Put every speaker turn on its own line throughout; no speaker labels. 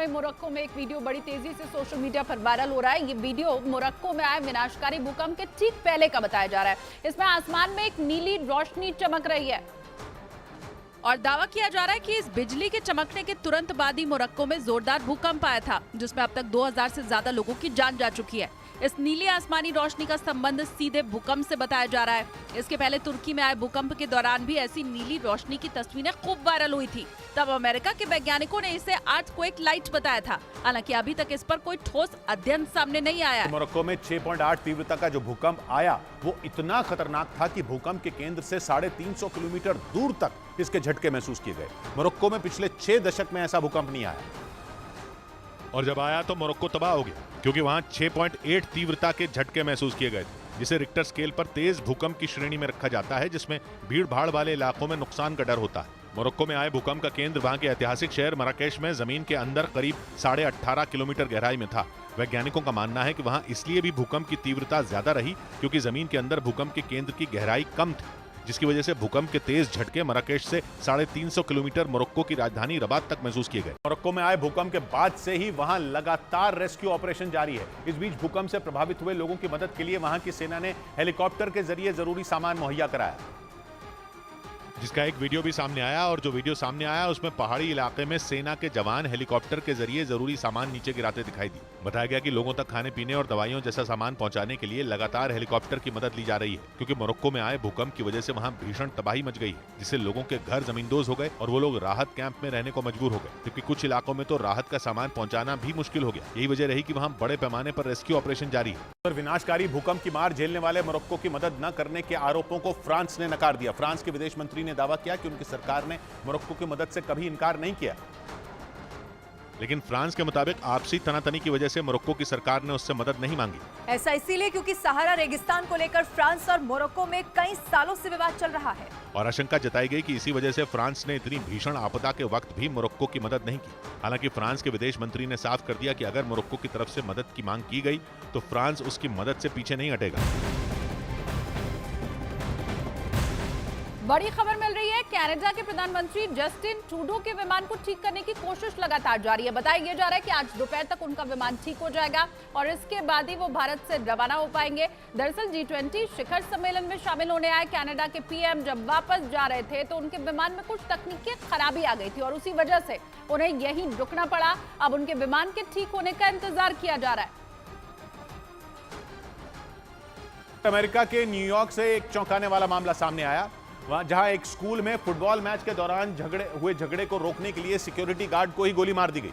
Morocco में एक video बड़ी तेजी से सोशल मीडिया पर वायरल हो रहा है। ये वीडियो मोरक्को में आए विनाशकारी भूकंप के ठीक पहले का बताया जा रहा है। इसमें आसमान में एक नीली रोशनी चमक रही है और दावा किया जा रहा है कि इस बिजली के चमकने के तुरंत बाद ही मोरक्को में जोरदार भूकंप आया था, जिसमें अब तक 2000 से ज्यादा लोगों की जान जा चुकी है। इस नीली आसमानी रोशनी का संबंध सीधे भूकंप से बताया जा रहा है। इसके पहले तुर्की में आए भूकंप के दौरान भी ऐसी नीली रोशनी की तस्वीरें खूब वायरल हुई थी। तब अमेरिका के वैज्ञानिकों ने इसे अर्थक्वेक लाइट बताया था। हालांकि अभी तक इस पर कोई ठोस अध्ययन सामने नहीं आया है।
मोरक्को में 6.8 तीव्रता का जो भूकंप आया वो इतना खतरनाक था कि भूकंप के केंद्र से 350 किलोमीटर दूर तक इसके झटके महसूस किए गए। मोरक्को में पिछले 6 दशक में ऐसा भूकंप नहीं आया,
और जब आया तो मोरक्को तबाह हो गया, क्योंकि वहां 6.8 तीव्रता के झटके महसूस किए गए थे, जिसे रिक्टर स्केल पर तेज भूकंप की श्रेणी में रखा जाता है, जिसमें भीड़ भाड़ वाले इलाकों में नुकसान का डर होता है। मोरक्को में आए भूकंप का केंद्र वहां के ऐतिहासिक शहर मराकेश में जमीन के अंदर करीब 18.5 किलोमीटर गहराई में था। वैज्ञानिकों का मानना है कि वहां इसलिए भी भूकंप की तीव्रता ज्यादा रही क्योंकि जमीन के अंदर भूकंप के केंद्र की गहराई कम थी, जिसकी वजह से भूकंप के तेज झटके मराकेश से 350 किलोमीटर मोरक्को की राजधानी रबात तक महसूस किए गए।
मोरक्को में आए भूकंप के बाद से ही वहां लगातार रेस्क्यू ऑपरेशन जारी है। इस बीच भूकंप से प्रभावित हुए लोगों की मदद के लिए वहां की सेना ने हेलीकॉप्टर के जरिए जरूरी सामान मुहैया कराया,
जिसका एक वीडियो भी सामने आया। और जो वीडियो सामने आया उसमें पहाड़ी इलाके में सेना के जवान हेलीकॉप्टर के जरिए जरूरी सामान नीचे गिराते दिखाई दी। बताया गया कि लोगों तक खाने पीने और दवाइयों जैसा सामान पहुंचाने के लिए लगातार हेलीकॉप्टर की मदद ली जा रही है, क्योंकि मोरक्को में आए भूकंप की वजह से वहां भीषण तबाही मच गई है, जिससे लोगों के घर जमींदोज हो गए और वो लोग राहत कैंप में रहने को मजबूर हो गए, क्योंकि कुछ इलाकों में तो राहत का सामान पहुंचाना भी मुश्किल हो गया। यही वजह रही कि वहां बड़े पैमाने पर रेस्क्यू ऑपरेशन जारी है।
विनाशकारी भूकंप की मार झेलने वाले मोरक्को की मदद न करने के आरोपों को फ्रांस ने नकार दिया। फ्रांस के विदेश मंत्री ने दावा किया कि उनकी सरकार ने मोरक्को की मदद से कभी इनकार नहीं किया।
लेकिन फ्रांस के मुताबिक आपसी तनातनी की वजह से मोरक्को की सरकार ने उससे मदद नहीं मांगी।
ऐसा इसीलिए क्योंकि सहारा रेगिस्तान को लेकर फ्रांस और मोरक्को में कई सालों से विवाद चल रहा है,
और आशंका जताई गई कि इसी वजह से फ्रांस ने इतनी भीषण आपदा के वक्त भी मोरक्को की मदद नहीं की। हालांकि फ्रांस के विदेश मंत्री ने साफ कर दिया कि अगर मोरक्को की तरफ से मदद की मांग की गई तो फ्रांस उसकी मदद से पीछे नहीं हटेगा।
बड़ी खबर मिल रही है, कनाडा के प्रधानमंत्री जस्टिन ट्रूडो के विमान को ठीक करने की कोशिश लगातार जारी है। बताया जा रहा है कि आज दोपहर तक उनका विमान ठीक हो जाएगा और इसके बाद ही वो भारत से रवाना हो पाएंगे। दरअसल G20 शिखर सम्मेलन में शामिल होने आए कनाडा के पीएम जब वापस जा रहे थे तो उनके विमान में कुछ तकनीकी खराबी आ गई थी और उसी वजह से उन्हें यहीं रुकना पड़ा। अब उनके विमान के ठीक होने का इंतजार किया जा रहा है।
अमेरिका के न्यूयॉर्क से एक चौंकाने वाला मामला सामने आया, जहां एक स्कूल में फुटबॉल मैच के दौरान झगड़े को रोकने के लिए सिक्योरिटी गार्ड को ही गोली मार दी गई,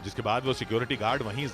जिसके बाद वो सिक्योरिटी गार्ड वहीं